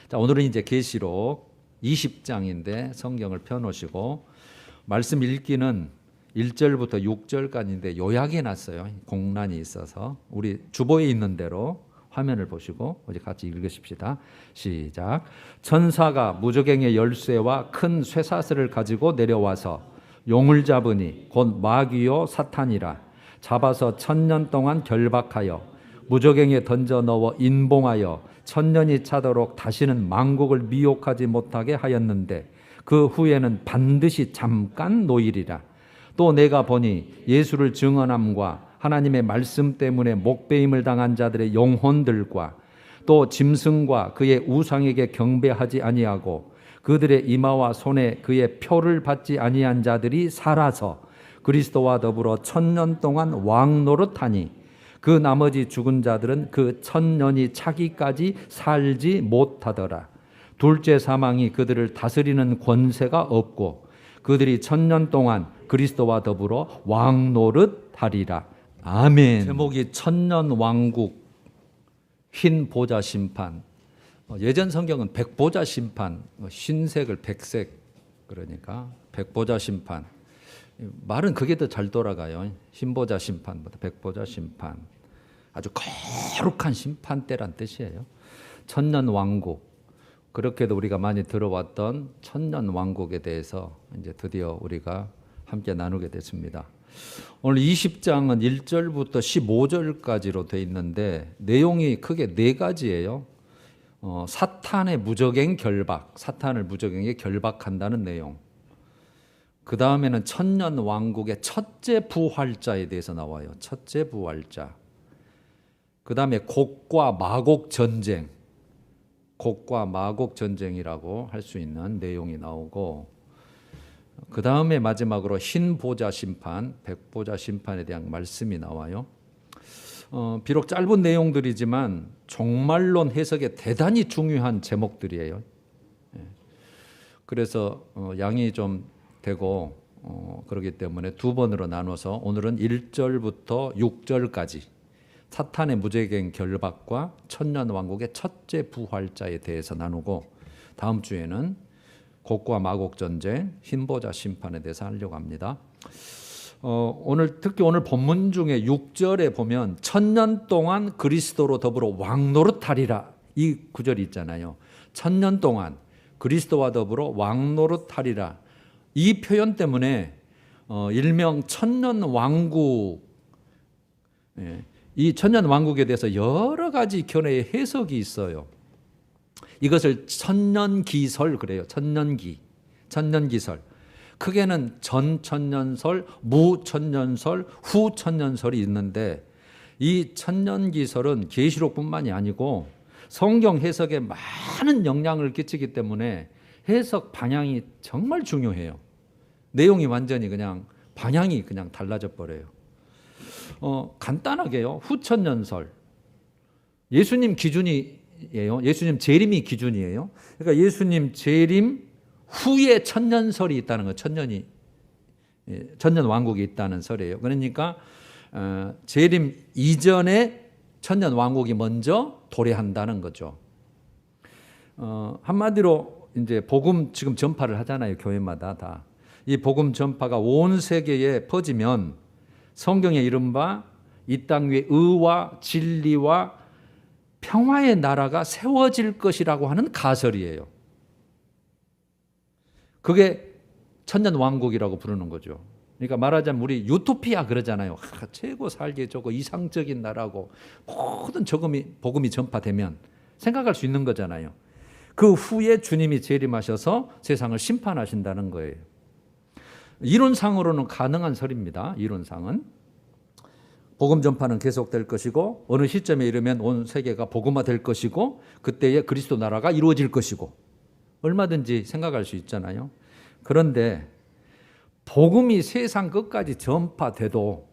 자, 오늘은 이제 계시록 20장인데 성경을 펴놓으시고 말씀 읽기는 1절부터 6절까지인데 요약해 놨어요. 공란이 있어서 우리 주보에 있는 대로 화면을 보시고 우리 같이 읽으십시다. 시작. 천사가 무저갱의 열쇠와 큰 쇠사슬을 가지고 내려와서 용을 잡으니 곧 마귀요 사탄이라. 잡아서 1000년 동안 결박하여 무저갱에 던져 넣어 인봉하여 1000년이 차도록 다시는 만국을 미혹하지 못하게 하였는데 그 후에는 반드시 잠깐 노일이라. 또 내가 보니 예수를 증언함과 하나님의 말씀 때문에 목배임을 당한 자들의 영혼들과 또 짐승과 그의 우상에게 경배하지 아니하고 그들의 이마와 손에 그의 표를 받지 아니한 자들이 살아서 그리스도와 더불어 1000년 동안 왕노릇하니 그 나머지 죽은 자들은 그 1000년이 차기까지 살지 못하더라. 둘째 사망이 그들을 다스리는 권세가 없고 그들이 1000년 동안 그리스도와 더불어 왕노릇하리라. 아멘. 제목이 1000년 왕국 흰 보좌 심판. 예전 성경은 백보좌 심판, 흰색을 백색, 그러니까 백보좌 심판. 말은 그게 더 잘 돌아가요. 흰보좌 심판보다 백보좌 심판. 아주 거룩한 심판대란 뜻이에요. 1000년 왕국. 그렇게도 우리가 많이 들어왔던 1000년 왕국에 대해서 이제 드디어 우리가 함께 나누게 됐습니다. 오늘 20장은 1절부터 15절까지로 되어 있는데 내용이 크게 네 가지예요. 사탄의 무저갱 결박, 사탄을 무저갱에 결박한다는 내용. 그 다음에는 1000년 왕국의 첫째 부활자에 대해서 나와요. 첫째 부활자. 그 다음에 곡과 마곡 전쟁, 곡과 마곡 전쟁이라고 할 수 있는 내용이 나오고, 그 다음에 마지막으로 흰 보좌 심판, 백보좌 심판에 대한 말씀이 나와요. 비록 짧은 내용들이지만 종말론 해석에 대단히 중요한 제목들이에요. 그래서 양이 좀 되고 그렇기 때문에 두 번으로 나눠서 오늘은 1절부터 6절까지 사탄의 무저갱 결박과 1000년 왕국의 첫째 부활자에 대해서 나누고, 다음 주에는 곡과 마곡 전쟁, 흰보좌 심판에 대해서 하려고 합니다. 특히 오늘 본문 중에 6절에 보면 1000년 동안 그리스도로 더불어 왕노릇하리라, 이 구절이 있잖아요. 1000년 동안 그리스도와 더불어 왕노릇하리라. 이 표현 때문에 일명 1000년 왕국, 이 1000년 왕국에 대해서 여러 가지 견해의 해석이 있어요. 이것을 천년기설 그래요. 천년기설. 크게는 전천년설, 무천년설, 후천년설이 있는데 이 천년기설은 계시록뿐만이 아니고 성경 해석에 많은 영향을 끼치기 때문에 해석 방향이 정말 중요해요. 내용이 완전히 그냥 방향이 그냥 달라져 버려요. 간단하게요. 후천년설. 예수님 기준이에요. 예수님 재림이 기준이에요. 그러니까 예수님 재림 후에 천년설이 있다는 거, 천년 왕국이 있다는 설이에요. 그러니까 재림 이전에 천년 왕국이 먼저 도래한다는 거죠. 한마디로 이제 복음 지금 전파를 하잖아요. 교회마다 다. 이 복음 전파가 온 세계에 퍼지면 성경에 이른바 이 땅 위에 의와 진리와 평화의 나라가 세워질 것이라고 하는 가설이에요. 그게 천년 왕국이라고 부르는 거죠. 그러니까 말하자면 우리 유토피아 그러잖아요. 최고 살기 좋고 이상적인 나라고 모든 복음이 전파되면 생각할 수 있는 거잖아요. 그 후에 주님이 재림하셔서 세상을 심판하신다는 거예요. 이론상으로는 가능한 설입니다. 이론상은 복음 전파는 계속될 것이고 어느 시점에 이르면 온 세계가 복음화될 것이고 그때에 그리스도 나라가 이루어질 것이고 얼마든지 생각할 수 있잖아요. 그런데 복음이 세상 끝까지 전파된다고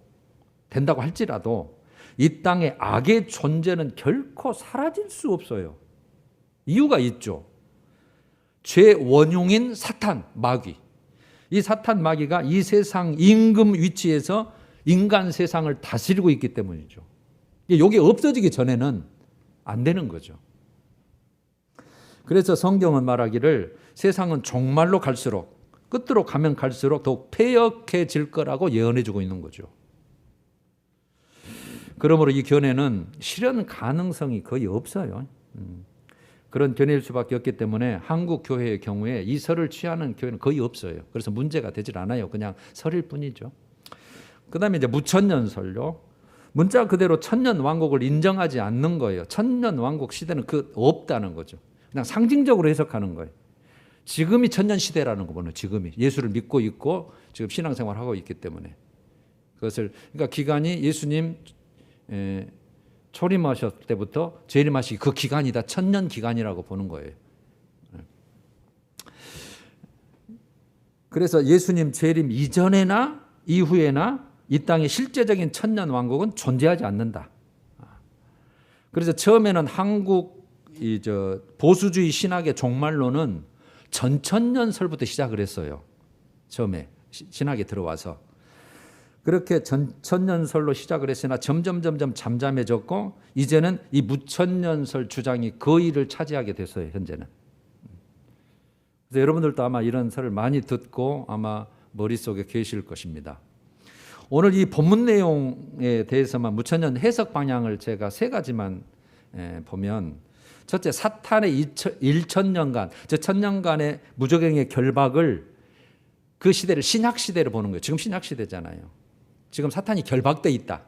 할지라도 이 땅의 악의 존재는 결코 사라질 수 없어요. 이유가 있죠. 죄 원흉인 사탄, 마귀. 이 사탄 마귀가 이 세상 임금 위치에서 인간 세상을 다스리고 있기 때문이죠. 이게 없어지기 전에는 안 되는 거죠. 그래서 성경은 말하기를 세상은 종말로 갈수록 끝으로 가면 갈수록 더욱 패역해질 거라고 예언해주고 있는 거죠. 그러므로 이 견해는 실현 가능성이 거의 없어요. 그런 견해일 수밖에 없기 때문에 한국 교회의 경우에 이 설을 취하는 교회는 거의 없어요. 그래서 문제가 되질 않아요. 그냥 설일 뿐이죠. 그 다음에 이제 무천년설요. 문자 그대로 천년왕국을 인정하지 않는 거예요. 천년왕국 시대는 없다는 거죠. 그냥 상징적으로 해석하는 거예요. 지금이 천년시대라는 거거든요. 지금이 예수를 믿고 있고 지금 신앙생활하고 있기 때문에 그것을 그러니까 기간이 예수님 초림하셨을 때부터 재림하시기 그 기간이다. 천년 기간이라고 보는 거예요. 그래서 예수님 재림 이전에나 이후에나 이 땅의 실제적인 천년 왕국은 존재하지 않는다. 그래서 처음에는 한국 보수주의 신학의 종말론은 전천년설부터 시작을 했어요. 처음에 신학에 들어와서 그렇게 전천년설로 시작을 했으나 점점 잠잠해졌고 이제는 이 무천년설 주장이 거의를 차지하게 됐어요. 현재는. 그래서 여러분들도 아마 이런 설을 많이 듣고 아마 머릿속에 계실 것입니다. 오늘 이 본문 내용에 대해서만 무천년 해석 방향을 제가 세 가지만 보면 첫째, 사탄의 1천년간, 저 천년간의 무저갱의 결박을 그 시대를 신약시대로 보는 거예요. 지금 신약시대잖아요. 지금 사탄이 결박돼 있다.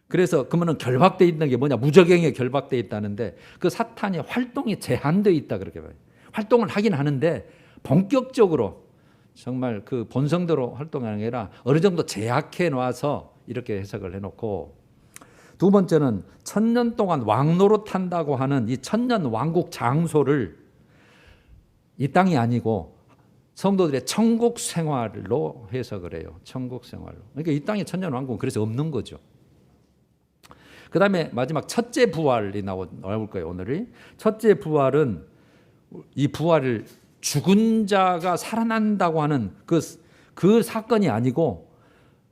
그래서 그러면 결박돼 있는 게 뭐냐? 무저갱에 결박돼 있다는데 그 사탄의 활동이 제한돼 있다 그렇게 봐요. 활동을 하긴 하는데 본격적으로 정말 그 본성대로 활동하는 게 아니라 어느 정도 제약해 놔서 이렇게 해석을 해놓고 두 번째는 천년 동안 왕노릇한다고 하는 이 천년 왕국 장소를 이 땅이 아니고 성도들의 천국 생활로 해석을 해요. 천국 생활로. 그러니까 이 땅의 천년 왕국은 그래서 없는 거죠. 그 다음에 마지막 첫째 부활이 나올 거예요. 오늘이. 첫째 부활은 이 부활을 죽은 자가 살아난다고 하는 그 사건이 아니고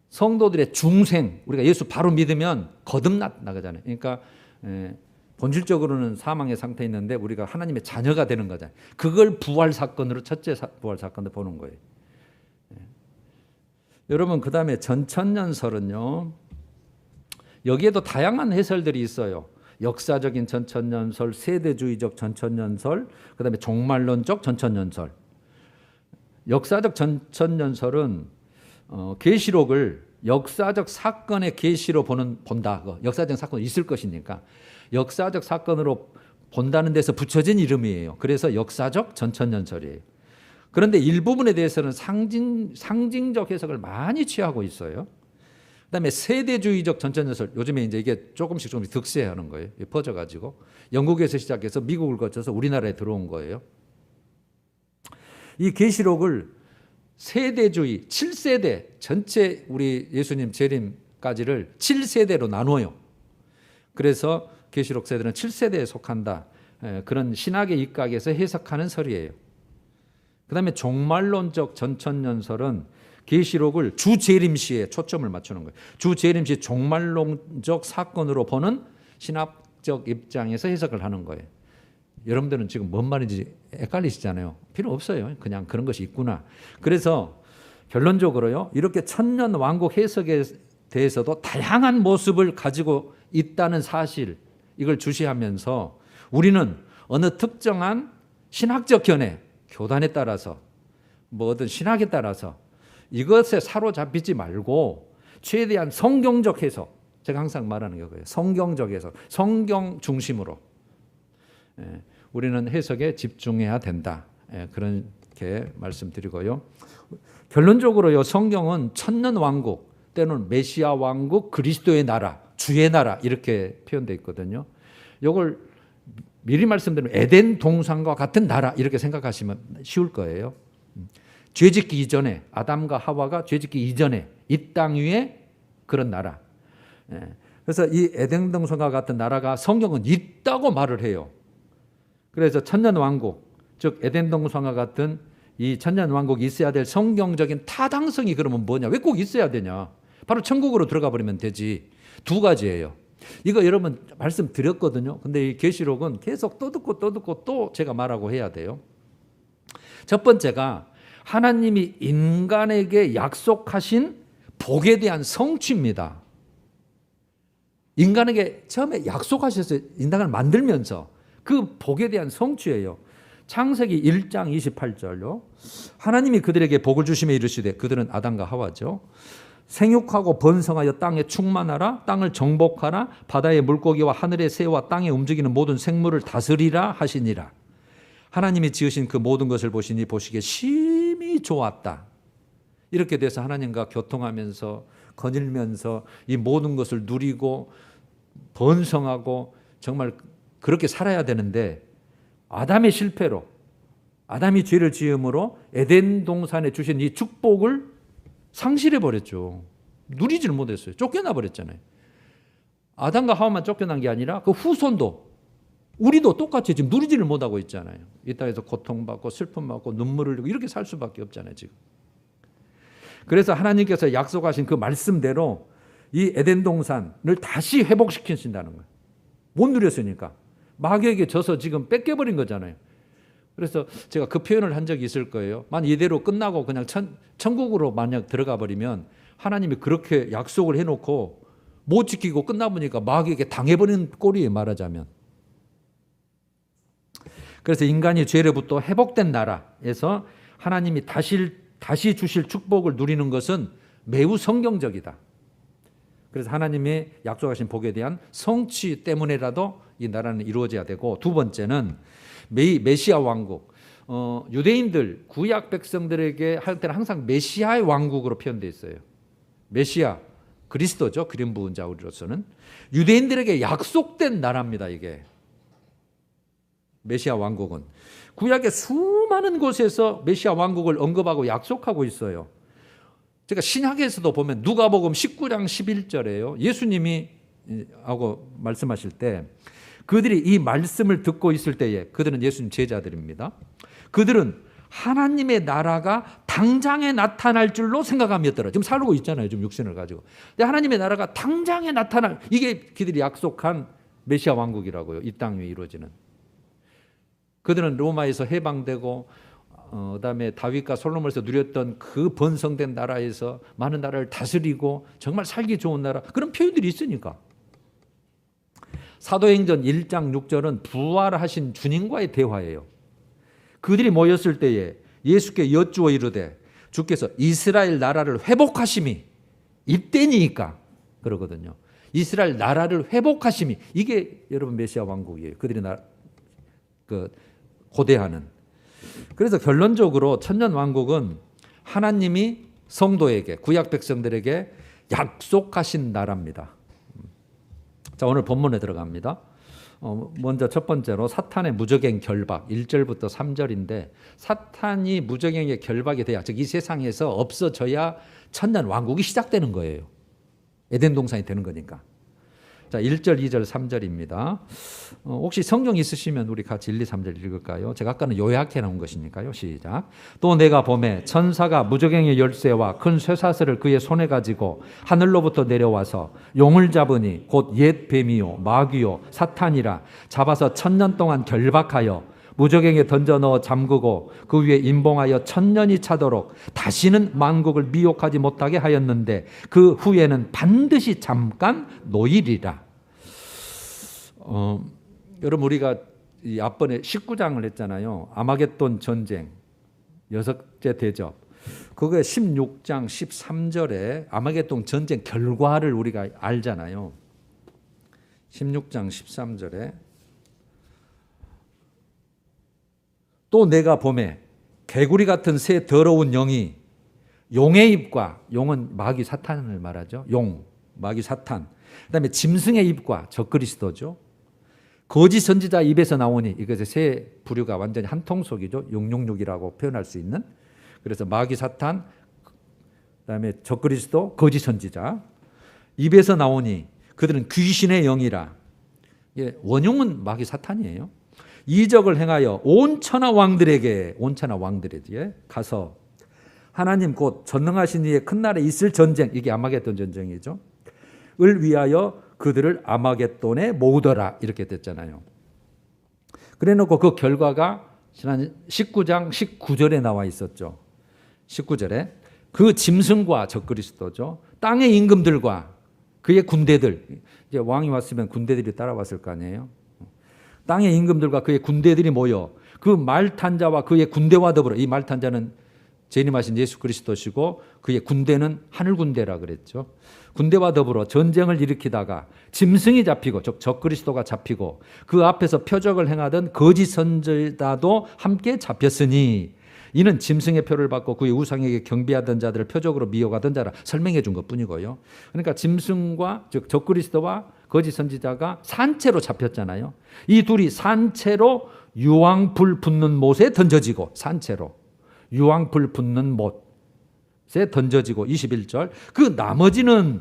성도들의 중생, 우리가 예수 바로 믿으면 거듭나가잖아요. 그러니까 본질적으로는 사망의 상태에 있는데 우리가 하나님의 자녀가 되는 거잖아요. 그걸 부활 사건으로 첫째 부활 사건으로 보는 거예요. 여러분 그 다음에 전천년설은요. 여기에도 다양한 해설들이 있어요. 역사적인 전천년설, 세대주의적 전천년설, 그 다음에 종말론적 전천년설. 역사적 전천년설은 계시록을 역사적 사건의 계시로 본다. 역사적 사건이 있을 것이니까 역사적 사건으로 본다는 데서 붙여진 이름이에요. 그래서 역사적 전천년설이에요. 그런데 일부분에 대해서는 상징적 해석을 많이 취하고 있어요. 그다음에 세대주의적 전천년설, 요즘에 이제 이게 조금씩 득세하는 거예요. 퍼져가지고 영국에서 시작해서 미국을 거쳐서 우리나라에 들어온 거예요. 이 계시록을 세대주의 7세대 전체 우리 예수님 재림까지를 7세대로 나눠요. 그래서 계시록 세대는 7세대에 속한다. 그런 신학의 입각에서 해석하는 설이에요. 그다음에 종말론적 전천년설은 계시록을 주 재림시에 초점을 맞추는 거예요. 주 재림시 종말론적 사건으로 보는 신학적 입장에서 해석을 하는 거예요. 여러분들은 지금 뭔 말인지 헷갈리시잖아요. 필요 없어요. 그냥 그런 것이 있구나. 그래서 결론적으로요. 이렇게 천년 왕국 해석에 대해서도 다양한 모습을 가지고 있다는 사실, 이걸 주시하면서 우리는 어느 특정한 신학적 견해, 교단에 따라서 어떤 신학에 따라서 이것에 사로잡히지 말고 최대한 성경적 해석, 제가 항상 말하는 게 그거예요. 성경적 해석, 성경 중심으로 우리는 해석에 집중해야 된다. 그렇게 말씀드리고요. 결론적으로요. 성경은 천년 왕국 때는 메시아 왕국, 그리스도의 나라, 주의 나라 이렇게 표현되어 있거든요. 이걸 미리 말씀드리면 에덴 동산과 같은 나라 이렇게 생각하시면 쉬울 거예요. 죄짓기 이전에 아담과 하와가 죄짓기 이전에 이 땅 위에 그런 나라. 그래서 이 에덴 동산과 같은 나라가 성경은 있다고 말을 해요. 그래서 천년 왕국, 즉 에덴 동산과 같은 이 천년 왕국이 있어야 될 성경적인 타당성이 그러면 뭐냐? 왜 꼭 있어야 되냐? 바로 천국으로 들어가 버리면 되지. 두 가지예요. 이거 여러분 말씀드렸거든요. 근데 이 계시록은 계속 또 듣고 또 제가 말하고 해야 돼요. 첫 번째가 하나님이 인간에게 약속하신 복에 대한 성취입니다. 인간에게 처음에 약속하셨어요. 인간을 만들면서 그 복에 대한 성취예요. 창세기 1장 28절요. 하나님이 그들에게 복을 주시며 이르시되, 그들은 아담과 하와죠. 생육하고 번성하여 땅에 충만하라, 땅을 정복하라, 바다의 물고기와 하늘의 새와 땅에 움직이는 모든 생물을 다스리라 하시니라. 하나님이 지으신 그 모든 것을 보시니 보시기에 심히 좋았다. 이렇게 돼서 하나님과 교통하면서 거닐면서 이 모든 것을 누리고 번성하고 정말 그렇게 살아야 되는데, 아담의 실패로, 아담이 죄를 지음으로 에덴 동산에 주신 이 축복을 상실해 버렸죠. 누리지를 못했어요. 쫓겨나 버렸잖아요. 아담과 하와만 쫓겨난 게 아니라 그 후손도, 우리도 똑같이 지금 누리지를 못하고 있잖아요. 이 땅에서 고통받고 슬픔받고 눈물을 흘리고 이렇게 살 수밖에 없잖아요, 지금. 그래서 하나님께서 약속하신 그 말씀대로 이 에덴 동산을 다시 회복시키신다는 거예요. 못 누렸으니까. 마귀에게 져서 지금 뺏겨버린 거잖아요. 그래서 제가 그 표현을 한 적이 있을 거예요. 만약 이대로 끝나고 그냥 천국으로 만약 들어가 버리면, 하나님이 그렇게 약속을 해놓고 못 지키고 끝나보니까 마귀에게 당해버리는 꼴이에요, 말하자면. 그래서 인간이 죄로부터 회복된 나라에서 하나님이 다시 주실 축복을 누리는 것은 매우 성경적이다. 그래서 하나님이 약속하신 복에 대한 성취 때문에라도 이 나라는 이루어져야 되고, 두 번째는 메시아 왕국. 유대인들, 구약 백성들에게 할 때는 항상 메시아의 왕국으로 표현되어 있어요. 메시아, 그리스도죠. 기름 부은 자 우리로서는. 유대인들에게 약속된 나라입니다, 이게. 메시아 왕국은. 구약의 수많은 곳에서 메시아 왕국을 언급하고 약속하고 있어요. 제가 신약에서도 보면 누가복음 19장 11절에요. 예수님이 하고 말씀하실 때, 그들이 이 말씀을 듣고 있을 때에, 그들은 예수님 제자들입니다. 그들은 하나님의 나라가 당장에 나타날 줄로 생각하였더라. 지금 살고 있잖아요, 지금 육신을 가지고. 근데 하나님의 나라가 당장에 나타날, 이게 그들이 약속한 메시아 왕국이라고요. 이 땅 위에 이루어지는. 그들은 로마에서 해방되고 그다음에 다윗과 솔로몬에서 누렸던 그 번성된 나라에서 많은 나라를 다스리고 정말 살기 좋은 나라, 그런 표현들이 있으니까. 사도행전 1장 6절은 부활하신 주님과의 대화예요. 그들이 모였을 때에 예수께 여쭈어 이르되, 주께서 이스라엘 나라를 회복하심이 이때니까 그러거든요. 이스라엘 나라를 회복하심이, 이게 여러분 메시아 왕국이에요. 그들이 고대하는. 그래서 결론적으로 천년 왕국은 하나님이 성도에게, 구약 백성들에게 약속하신 나라입니다. 자, 오늘 본문에 들어갑니다. 먼저 첫 번째로 사탄의 무적행 결박, 1절부터 3절인데, 사탄이 무적행의 결박이 돼야, 즉 이 세상에서 없어져야 천년 왕국이 시작되는 거예요. 에덴 동산이 되는 거니까. 자, 1절, 2절, 3절입니다. 혹시 성경 있으시면 우리 같이 1, 2, 3절 읽을까요? 제가 아까는 요약해 놓은 것이니까요. 시작. 또 내가 보매 천사가 무저갱의 열쇠와 큰 쇠사슬을 그의 손에 가지고 하늘로부터 내려와서 용을 잡으니 곧 옛 뱀이요 마귀요 사탄이라, 잡아서 1000년 동안 결박하여 무저갱에 던져 넣어 잠그고 그 위에 임봉하여 1000년이 차도록 다시는 만국을 미혹하지 못하게 하였는데, 그 후에는 반드시 잠깐 노일이라. 여러분, 우리가 이 앞번에 19장을 했잖아요. 아마겟돈 전쟁, 6째 대접. 그거에 16장 13절에 아마겟돈 전쟁 결과를 우리가 알잖아요. 16장 13절에 또 내가 보매 개구리 같은 새 더러운 영이 용의 입과, 용은 마귀 사탄을 말하죠. 용, 마귀 사탄. 그다음에 짐승의 입과, 적그리스도죠. 거짓 선지자 입에서 나오니, 이것의 새 부류가 완전히 한 통속이죠. 666이라고 표현할 수 있는. 그래서 마귀 사탄, 그다음에 적그리스도, 거짓 선지자 입에서 나오니 그들은 귀신의 영이라. 원흉은 마귀 사탄이에요. 이적을 행하여 온 천하 왕들에게 가서 하나님 곧 전능하신 이의 큰 날에 있을 전쟁, 이게 아마겟돈 전쟁이죠, 을 위하여 그들을 아마겟돈에 모으더라 이렇게 됐잖아요. 그래놓고 그 결과가 지난 19장 19절에 나와 있었죠. 19절에 그 짐승과 적그리스도죠. 땅의 임금들과 그의 군대들, 이제 왕이 왔으면 군대들이 따라왔을 거 아니에요. 땅의 임금들과 그의 군대들이 모여 그 말 탄 자와 그의 군대와 더불어, 이 말 탄 자는 재림하신 예수 그리스도시고 그의 군대는 하늘 군대라 그랬죠. 군대와 더불어 전쟁을 일으키다가 짐승이 잡히고 즉 적그리스도가 잡히고 그 앞에서 표적을 행하던 거짓 선지자도 함께 잡혔으니 이는 짐승의 표를 받고 그의 우상에게 경배하던 자들을 표적으로 미혹하던 자라 설명해 준 것뿐이고요. 그러니까 짐승과 즉 적그리스도와 거짓 선지자가 산채로 잡혔잖아요. 이 둘이 산채로 유황불 붙는 못에 던져지고, 산채로 유황불 붙는 못에 던져지고, 21절 그 나머지는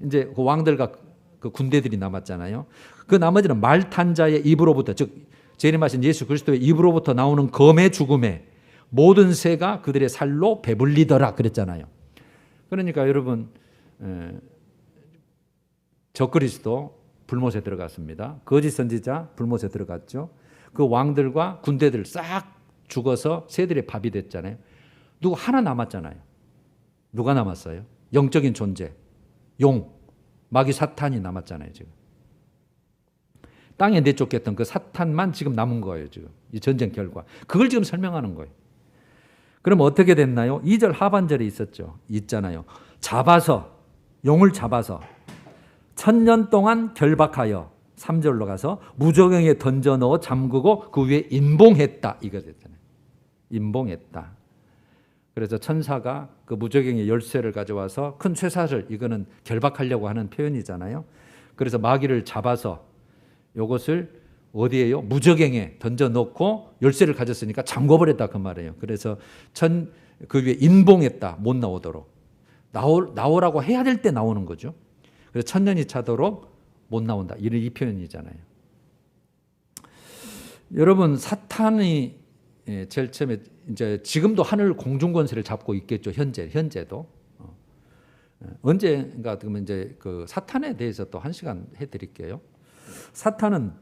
이제 그 왕들과 그 군대들이 남았잖아요. 그 나머지는 말 탄 자의 입으로부터 즉 재림하신 예수 그리스도의 입으로부터 나오는 검의 죽음에 모든 새가 그들의 살로 배불리더라 그랬잖아요. 그러니까 여러분 적그리스도 불못에 들어갔습니다. 거짓 선지자 불못에 들어갔죠. 그 왕들과 군대들 싹 죽어서 새들의 밥이 됐잖아요. 누구 하나 남았잖아요. 누가 남았어요? 영적인 존재, 용, 마귀 사탄이 남았잖아요. 지금 땅에 내쫓겼던 그 사탄만 지금 남은 거예요. 지금 이 전쟁 결과 그걸 지금 설명하는 거예요. 그럼 어떻게 됐나요? 2절 하반절에 있잖아요. 잡아서, 용을 잡아서 1000년 동안 결박하여 3절로 가서 무저갱에 던져 넣어 잠그고 그 위에 인봉했다. 이거 됐잖아요. 인봉했다. 그래서 천사가 그 무저갱의 열쇠를 가져와서 큰 쇠사슬, 이거는 결박하려고 하는 표현이잖아요. 그래서 마귀를 잡아서 요것을 어디에요? 무저갱에 던져 넣고 열쇠를 가졌으니까 잠궈버렸다 그 말이에요. 그래서 그 위에 인봉했다. 못 나오도록. 나오라고 해야 될 때 나오는 거죠. 그래서 1000년이 차도록 못 나온다. 이런 이 표현이잖아요. 여러분 사탄이 제일 처음에 이제 지금도 하늘 공중 권세를 잡고 있겠죠. 현재도. 언제인가 그러면 이제 그 사탄에 대해서 또 한 시간 해드릴게요. 사탄은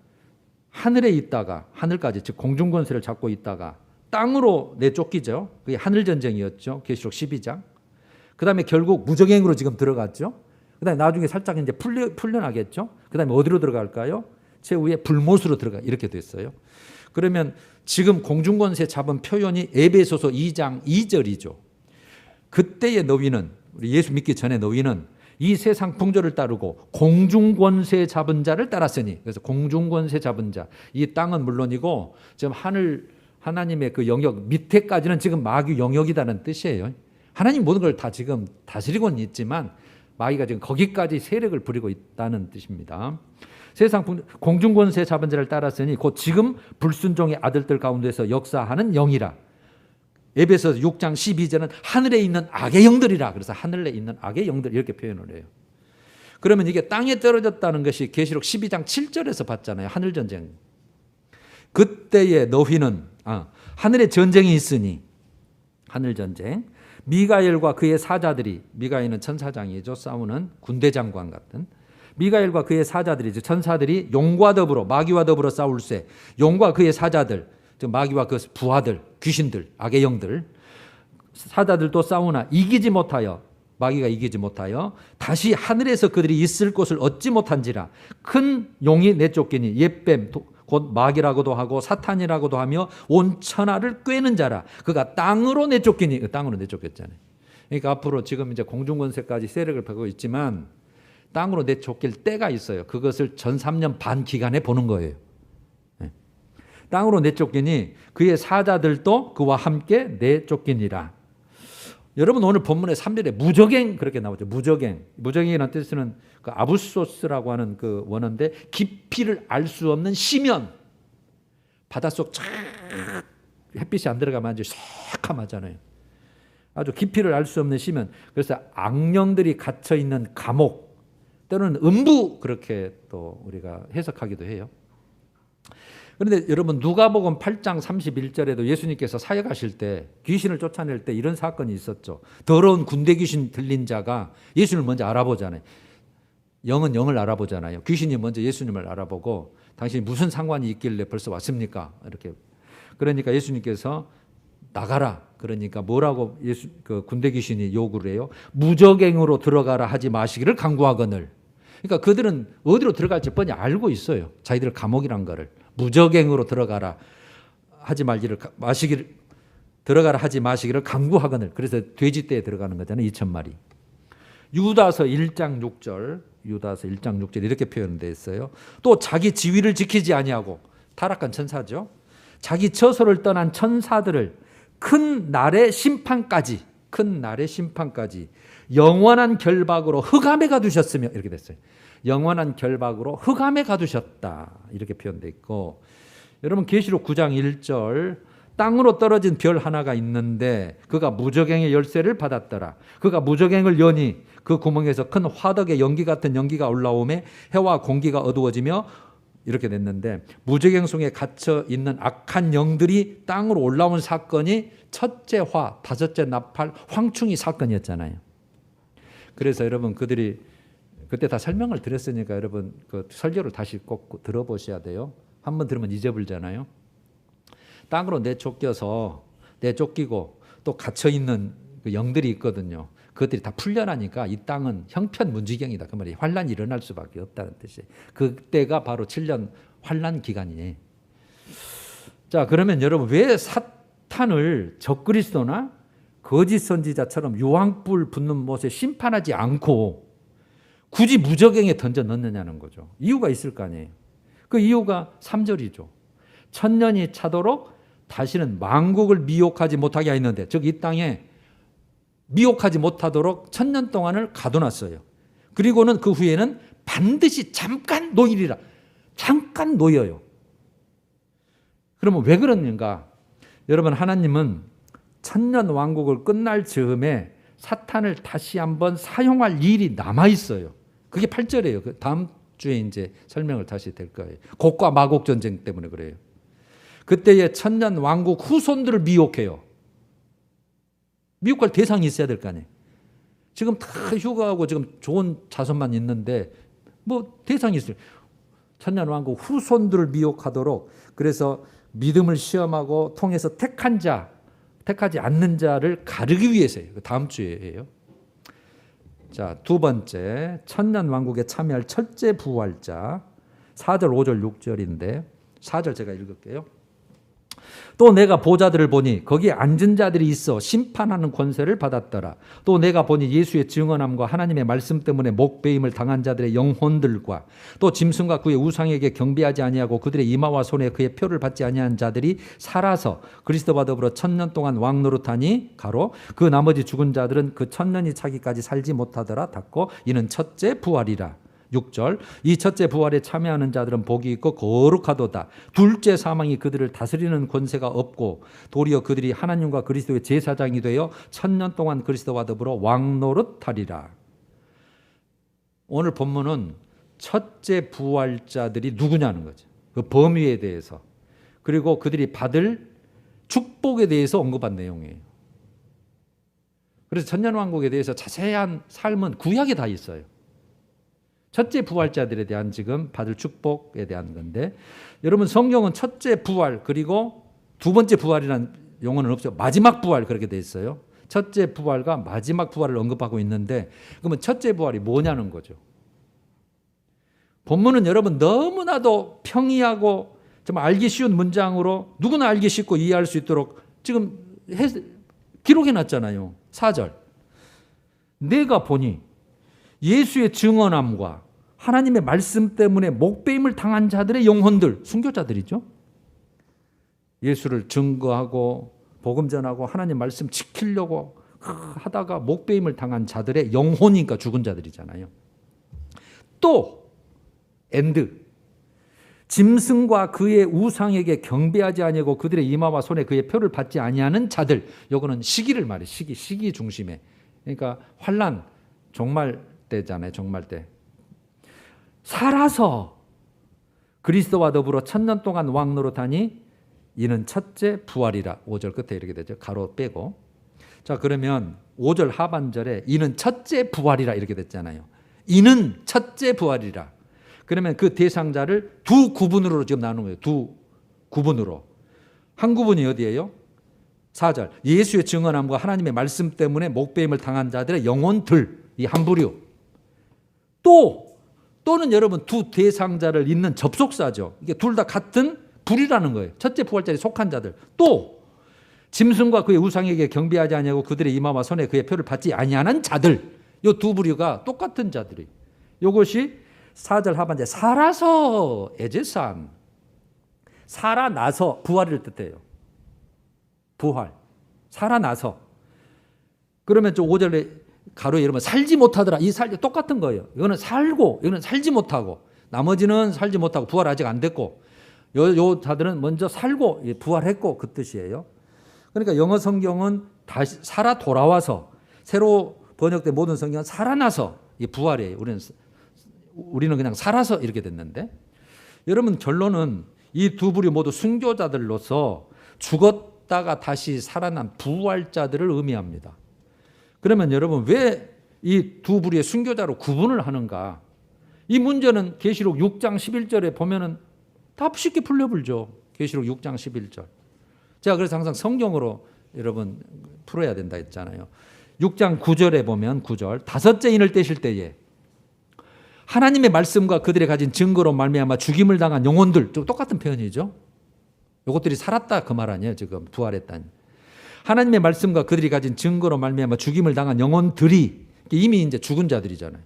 하늘에 있다가 하늘까지 즉 공중 권세를 잡고 있다가 땅으로 내쫓기죠. 그게 하늘 전쟁이었죠. 계시록 12장. 그다음에 결국 무저갱으로 지금 들어갔죠. 그다음에 나중에 살짝 이제 풀려나겠죠. 그다음에 어디로 들어갈까요? 최후에 불못으로 들어가 이렇게 됐어요. 그러면 지금 공중 권세 잡은 표현이 에베소서 2장 2절이죠. 그때의 너희는 우리 예수 믿기 전에 너희는 이 세상 풍조를 따르고 공중 권세 잡은 자를 따랐으니 그래서 공중 권세 잡은 자 이 땅은 물론이고 지금 하나님의 그 영역 밑에까지는 지금 마귀 영역이라는 뜻이에요. 하나님 모든 걸 다 지금 다스리고는 있지만 마귀가 지금 거기까지 세력을 부리고 있다는 뜻입니다. 세상 공중 권세 잡은 자를 따랐으니 곧 지금 불순종의 아들들 가운데서 역사하는 영이라. 에베소서 6장 12절은 하늘에 있는 악의 영들이라. 그래서 하늘에 있는 악의 영들 이렇게 표현을 해요. 그러면 이게 땅에 떨어졌다는 것이 계시록 12장 7절에서 봤잖아요. 하늘 전쟁. 그때에 너희는 하늘에 전쟁이 있으니 하늘 전쟁. 미가엘과 그의 사자들이 미가엘은 천사장이죠. 싸우는 군대 장관 같은 미가엘과 그의 사자들이 천사들이 용과 더불어 마귀와 더불어 싸울세. 용과 그의 사자들 즉 마귀와 그 부하들 귀신들 악의 영들 사자들도 싸우나 이기지 못하여 마귀가 이기지 못하여 다시 하늘에서 그들이 있을 곳을 얻지 못한지라. 큰 용이 내쫓기니 옛뱀 곧 마귀라고도 하고 사탄이라고도 하며 온 천하를 꿰는 자라. 그가 땅으로 내쫓기니 땅으로 내쫓겼잖아요. 그러니까 앞으로 지금 이제 공중권세까지 세력을 펴고 있지만 땅으로 내쫓길 때가 있어요. 그것을 전 3년 반 기간에 보는 거예요. 땅으로 내쫓기니 그의 사자들도 그와 함께 내쫓기니라. 여러분 오늘 본문의 3절에 무저갱 그렇게 나오죠. 무저갱이라는 뜻은 그 아부소스라고 하는 그 원어인데 깊이를 알 수 없는 심연. 바닷속 쫙 햇빛이 안 들어가면 아주 새카맣잖아요. 아주 깊이를 알 수 없는 심연. 그래서 악령들이 갇혀 있는 감옥 또는 음부 그렇게 또 우리가 해석하기도 해요. 그런데 여러분 누가복음 8장 31절에도 예수님께서 사역하실 때 귀신을 쫓아낼 때 이런 사건이 있었죠. 더러운 군대 귀신 들린 자가 예수님을 먼저 알아보잖아요. 영은 영을 알아보잖아요. 귀신이 먼저 예수님을 알아보고 당신이 무슨 상관이 있길래 벌써 왔습니까? 이렇게. 그러니까 예수님께서 나가라. 그러니까 뭐라고 그 군대 귀신이 요구를 해요? 무적행으로 들어가라 하지 마시기를 간구하거늘. 그러니까 그들은 어디로 들어갈지 뻔히 알고 있어요. 자기들 감옥이란 거를. 무적행으로 들어가라 하지 들어가라 하지 마시기를 간구하거늘. 그래서 돼지떼에 들어가는 거잖아요. 2,000마리. 유다서 1장 6절 이렇게 표현되어 있어요. 또 자기 지위를 지키지 아니하고, 타락한 천사죠. 자기 처소를 떠난 천사들을 큰 날의 심판까지 영원한 결박으로 흑암에 가두셨으며, 이렇게 됐어요. 영원한 결박으로 흑암에 가두셨다, 이렇게 표현되어 있고, 여러분 계시록 9장 1절 땅으로 떨어진 별 하나가 있는데 그가 무적행의 열쇠를 받았더라. 그가 무적행을 여니 그 구멍에서 큰 화덕의 연기 같은 연기가 올라오매 해와 공기가 어두워지며, 이렇게 됐는데 무적행 속에 갇혀 있는 악한 영들이 땅으로 올라온 사건이 첫째 화, 다섯째 나팔, 황충이 사건이었잖아요. 그래서 여러분 그들이 그때 다 설명을 드렸으니까 여러분 그 설교를 다시 꼭 들어보셔야 돼요. 한번 들으면 잊어버리잖아요. 땅으로 내쫓기고 또 갇혀 있는 그 영들이 있거든요. 그것들이 다 풀려나니까 이 땅은 형편문지경이다. 그 말이 환란이 일어날 수밖에 없다는 뜻이에요. 그때가 바로 7년 환란 기간이에요. 자, 그러면 여러분 왜 사탄을 적그리스도나 거짓 선지자처럼 유황불 붙는 못에 심판하지 않고 굳이 무적행에 던져 넣느냐는 거죠. 이유가 있을 거 아니에요. 그 이유가 3절이죠. 천년이 차도록 다시는 만국을 미혹하지 못하게 하였는데, 즉 이 땅에 미혹하지 못하도록 1000년 동안을 가둬놨어요. 그리고는 그 후에는 반드시 잠깐 놓이리라. 잠깐 놓여요. 그러면 왜 그러는가? 여러분, 하나님은 1000년 왕국을 끝날 즈음에 사탄을 다시 한번 사용할 일이 남아있어요. 그게 8절이에요. 그 다음 주에 이제 설명을 다시 될 거예요. 곡과 마곡 전쟁 때문에 그래요. 그때의 1000년 왕국 후손들을 미혹해요. 미혹할 대상이 있어야 될 거 아니에요. 지금 다 휴가하고 지금 좋은 자손만 있는데 뭐 대상이 있어요. 1000년 왕국 후손들을 미혹하도록, 그래서 믿음을 시험하고 통해서 택하지 않는 자를 가르기 위해서예요. 다음 주에예요. 자, 두 번째, 1000년 왕국에 참여할 첫째 부활자, 4절, 5절, 6절인데 4절 제가 읽을게요. 또 내가 보좌들을 보니 거기에 앉은 자들이 있어 심판하는 권세를 받았더라. 또 내가 보니 예수의 증언함과 하나님의 말씀 때문에 목배임을 당한 자들의 영혼들과 또 짐승과 그의 우상에게 경배하지 아니하고 그들의 이마와 손에 그의 표를 받지 아니한 자들이 살아서 그리스도와 더불어 1000년 동안 왕노릇하니, 가로 그 나머지 죽은 자들은 그 1000년이 차기까지 살지 못하더라. 닫고 이는 첫째 부활이라. 6절, 이 첫째 부활에 참여하는 자들은 복이 있고 거룩하도다. 둘째 사망이 그들을 다스리는 권세가 없고 도리어 그들이 하나님과 그리스도의 제사장이 되어 1000년 동안 그리스도와 더불어 왕노릇하리라. 오늘 본문은 첫째 부활자들이 누구냐는 거죠. 그 범위에 대해서, 그리고 그들이 받을 축복에 대해서 언급한 내용이에요. 그래서 천년왕국에 대해서 자세한 삶은 구약에 다 있어요. 첫째 부활자들에 대한 지금 받을 축복에 대한 건데, 여러분 성경은 첫째 부활 그리고 두 번째 부활이라는 용어는 없죠. 마지막 부활 그렇게 돼 있어요. 첫째 부활과 마지막 부활을 언급하고 있는데, 그러면 첫째 부활이 뭐냐는 거죠. 본문은 여러분 너무나도 평이하고 좀 알기 쉬운 문장으로 누구나 알기 쉽고 이해할 수 있도록 지금 기록해 놨잖아요. 4절, 내가 보니 예수의 증언함과 하나님의 말씀 때문에 목배임을 당한 자들의 영혼들, 순교자들이죠. 예수를 증거하고 복음 전하고 하나님 말씀 지키려고 하다가 목배임을 당한 자들의 영혼이니까 죽은 자들이잖아요. 또 짐승과 그의 우상에게 경배하지 아니하고 그들의 이마와 손에 그의 표를 받지 아니하는 자들. 요거는 시기를 말해. 시기 중심에. 그러니까 환난, 종말 때잖아요. 종말 때. 살아서 그리스도와 더불어 1000년 동안 왕노릇하니 이는 첫째 부활이라. 5절 끝에 이렇게 되죠. 가로 빼고. 자, 그러면 5절 하반절에 이는 첫째 부활이라 이렇게 됐잖아요. 이는 첫째 부활이라. 그러면 그 대상자를 두 구분으로 지금 나누는 거예요. 두 구분으로. 한 구분이 어디예요? 4절. 예수의 증언함과 하나님의 말씀 때문에 목배임을 당한 자들의 영혼들, 이 한 부류. 또는 여러분 두 대상자를 잇는 접속사죠. 이게 둘 다 같은 부류라는 거예요. 첫째 부활절에 속한 자들. 또 짐승과 그의 우상에게 경배하지 아니하고 그들의 이마와 손에 그의 표를 받지 아니하는 자들. 이 두 부류가 똑같은 자들이. 이것이 4절 하반절에 살아서 에제산. 살아나서 부활을 뜻해요. 부활. 살아나서. 그러면 좀 5절에 가로에 이러면 살지 못하더라. 이 살지 똑같은 거예요. 이거는 살고, 이거는 살지 못하고, 나머지는 살지 못하고 부활 아직 안 됐고, 요 자들은 먼저 살고 부활했고 그 뜻이에요. 그러니까 영어 성경은 다시 살아 돌아와서, 새로 번역된 모든 성경은 살아나서 이 부활이에요. 우리는 그냥 살아서 이렇게 됐는데, 여러분 결론은 이 두 부류 모두 순교자들로서 죽었다가 다시 살아난 부활자들을 의미합니다. 그러면 여러분 왜 이 두 부류의 순교자로 구분을 하는가? 이 문제는 계시록 6장 11절에 보면은 다 쉽게 풀려불죠. 계시록 6장 11절. 제가 그래서 항상 성경으로 여러분 풀어야 된다 했잖아요. 6장 9절에 보면 9절. 다섯째 인을 떼실 때에 하나님의 말씀과 그들이 가진 증거로 말미암아 죽임을 당한 영혼들, 똑같은 표현이죠. 이것들이 살았다 그 말 아니에요. 지금 부활했다니. 하나님의 말씀과 그들이 가진 증거로 말미암아 죽임을 당한 영혼들이 이미 이제 죽은 자들이잖아요.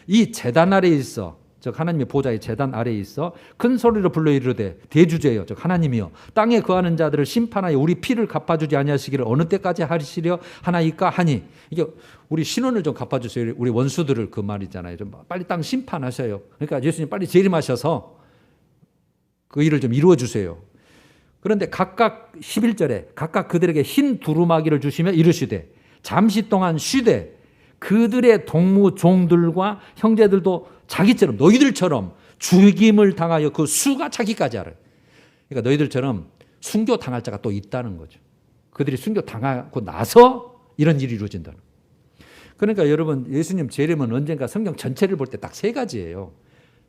이 제단 아래에 있어, 즉 하나님의 보좌의 제단 아래에 있어 큰 소리로 불러 이르되 대주제여, 즉 하나님이여, 땅에 거하는 자들을 심판하여 우리 피를 갚아주지 아니하시기를 어느 때까지 하시려 하나이까 하니. 이게 우리 신원을 좀 갚아주세요. 우리 원수들을 그 말이잖아요. 좀 빨리 땅 심판하셔요. 그러니까 예수님 빨리 재림하셔서 그 일을 좀 이루어 주세요. 그런데 각각 11절에 각각 그들에게 흰 두루마기를 주시며 이르시되 잠시 동안 쉬되 그들의 동무 종들과 형제들도 자기처럼, 너희들처럼 죽임을 당하여 그 수가 차기까지 하라. 그러니까 너희들처럼 순교 당할 자가 또 있다는 거죠. 그들이 순교 당하고 나서 이런 일이 이루어진다는 거예요. 그러니까 여러분 예수님 재림은 언젠가 성경 전체를 볼 때 딱 세 가지예요.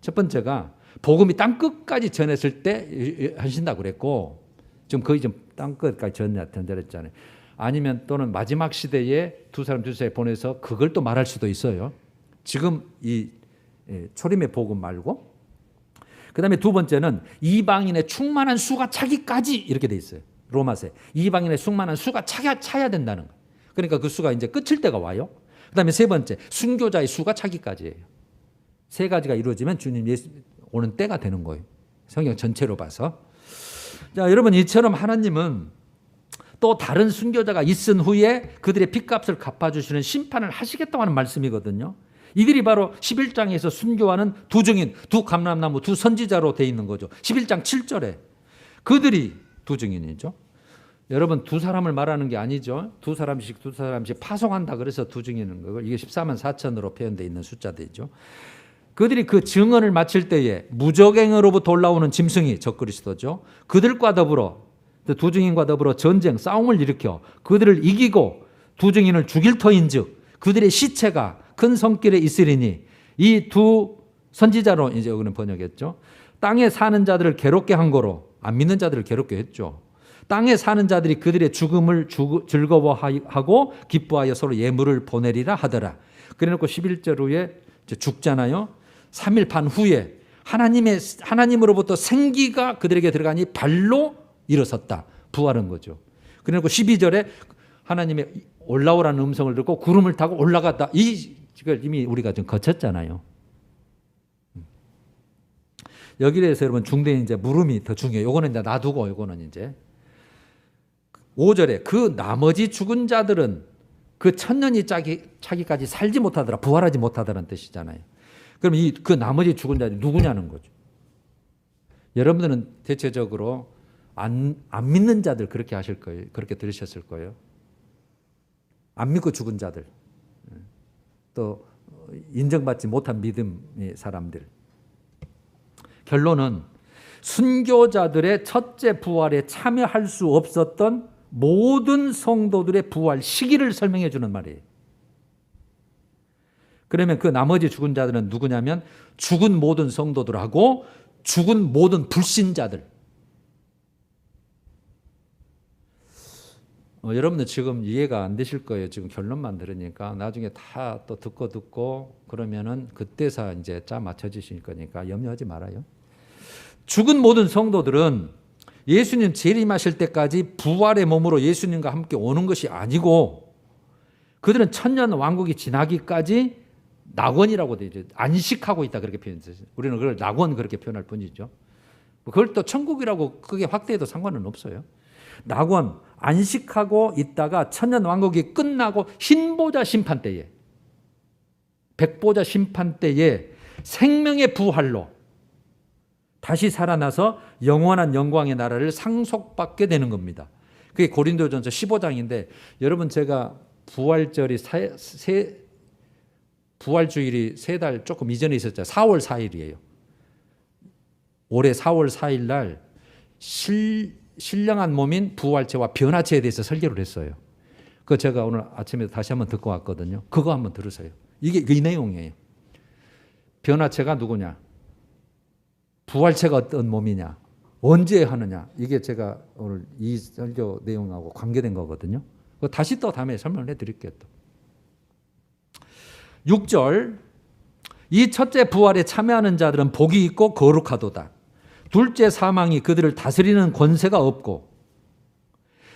첫 번째가 복음이 땅 끝까지 전했을 때 하신다고 그랬고, 지금 거의 좀 땅 끝까지 전달했잖아요. 아니면 또는 마지막 시대에 두 사람 보내서 그걸 또 말할 수도 있어요. 지금 이 초림의 복음 말고. 그 다음에 두 번째는 이방인의 충만한 수가 차기까지 이렇게 돼 있어요. 로마서에 이방인의 충만한 수가 차야 된다는 거예요. 그러니까 그 수가 이제 끝일 때가 와요. 그 다음에 세 번째, 순교자의 수가 차기까지예요. 세 가지가 이루어지면 주님 예수 오는 때가 되는 거예요. 성경 전체로 봐서. 자, 여러분 이처럼 하나님은 또 다른 순교자가 있은 후에 그들의 핏값을 갚아주시는 심판을 하시겠다고 하는 말씀이거든요. 이들이 바로 11장에서 순교하는 두 증인, 두 감람나무, 두 선지자로 되어 있는 거죠. 11장 7절에 그들이 두 증인이죠. 여러분 두 사람을 말하는 게 아니죠. 두 사람씩 파송한다 그래서 두 증인인 거고, 이게 14만 4천으로 표현되어 있는 숫자들이죠. 그들이 그 증언을 마칠 때에 무적행으로부터 올라오는 짐승이 적그리스도죠. 그들과 더불어, 두 증인과 더불어 전쟁, 싸움을 일으켜 그들을 이기고 두 증인을 죽일 터인즉 그들의 시체가 큰 성길에 있으리니, 이 두 선지자로 이제 여기는 번역했죠. 땅에 사는 자들을 괴롭게 한 거로, 안 믿는 자들을 괴롭게 했죠. 땅에 사는 자들이 그들의 죽음을 즐거워하고 기뻐하여 서로 예물을 보내리라 하더라. 그래놓고 11절 후에 죽잖아요. 3일 반 후에 하나님으로부터 생기가 그들에게 들어가니 발로 일어섰다. 부활한 거죠. 그래놓고 12절에 하나님의 올라오라는 음성을 듣고 구름을 타고 올라갔다. 이걸 이미 우리가 좀 거쳤잖아요. 여기에 대해서 여러분 중대인 이제 물음이 더 중요해요. 요거는 이제 놔두고, 요거는 이제 5절에 그 나머지 죽은 자들은 그 천년이 차기까지 살지 못하더라, 부활하지 못하더라는 뜻이잖아요. 그럼 그 나머지 죽은 자들이 누구냐는 거죠. 여러분들은 대체적으로 안 믿는 자들 그렇게 하실 거예요. 그렇게 들으셨을 거예요. 안 믿고 죽은 자들, 또 인정받지 못한 믿음의 사람들. 결론은 순교자들의 첫째 부활에 참여할 수 없었던 모든 성도들의 부활 시기를 설명해 주는 말이에요. 그러면 그 나머지 죽은 자들은 누구냐면 죽은 모든 성도들하고 죽은 모든 불신자들. 여러분들 지금 이해가 안 되실 거예요. 지금 결론만 들으니까 나중에 다 또 듣고 그러면은 그때서 이제 짜 맞춰지실 거니까 염려하지 말아요. 죽은 모든 성도들은 예수님 재림하실 때까지 부활의 몸으로 예수님과 함께 오는 것이 아니고 그들은 천년 왕국이 지나기까지 낙원이라고 되죠. 안식하고 있다 그렇게 표현했어요. 우리는 그걸 낙원 그렇게 표현할 뿐이죠. 그걸 또 천국이라고 크게 확대해도 상관은 없어요. 낙원 안식하고 있다가 천년 왕국이 끝나고 흰보자 심판 때에 백보자 심판 때에 생명의 부활로 다시 살아나서 영원한 영광의 나라를 상속받게 되는 겁니다. 그게 고린도전서 15장인데 여러분 제가 부활절이 부활주일이 3달 조금 이전에 있었죠. 4월 4일이에요. 올해 4월 4일 날 신령한 몸인 부활체와 변화체에 대해서 설교를 했어요. 그거 제가 오늘 아침에 다시 한번 듣고 왔거든요. 그거 한번 들으세요. 이게 이 내용이에요. 변화체가 누구냐? 부활체가 어떤 몸이냐? 언제 하느냐? 이게 제가 오늘 이 설교 내용하고 관계된 거거든요. 그거 다시 또 다음에 설명을 해드릴게요. 또. 6절 이 첫째 부활에 참여하는 자들은 복이 있고 거룩하도다. 둘째 사망이 그들을 다스리는 권세가 없고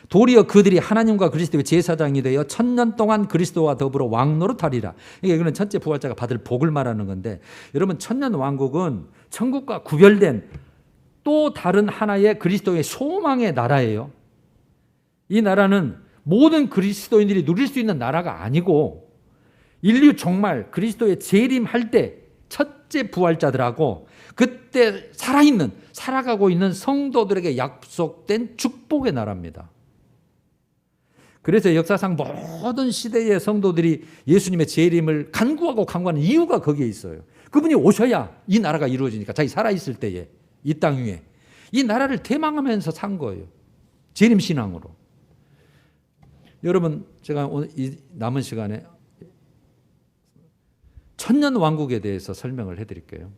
도리어 그들이 하나님과 그리스도의 제사장이 되어 천년 동안 그리스도와 더불어 왕노릇하리라. 이거는 첫째 부활자가 받을 복을 말하는 건데 여러분 천년 왕국은 천국과 구별된 또 다른 하나의 그리스도의 소망의 나라예요. 이 나라는 모든 그리스도인들이 누릴 수 있는 나라가 아니고 인류 종말 그리스도의 재림할 때 첫째 부활자들하고 그때 살아가고 있는 성도들에게 약속된 축복의 나라입니다. 그래서 역사상 모든 시대의 성도들이 예수님의 재림을 간구하고 간구하는 이유가 거기에 있어요. 그분이 오셔야 이 나라가 이루어지니까 자기 살아있을 때에 이 땅 위에 이 나라를 대망하면서 산 거예요. 재림 신앙으로. 여러분 제가 오늘 이 남은 시간에 천년 왕국에 대해서 설명을 해드릴게요.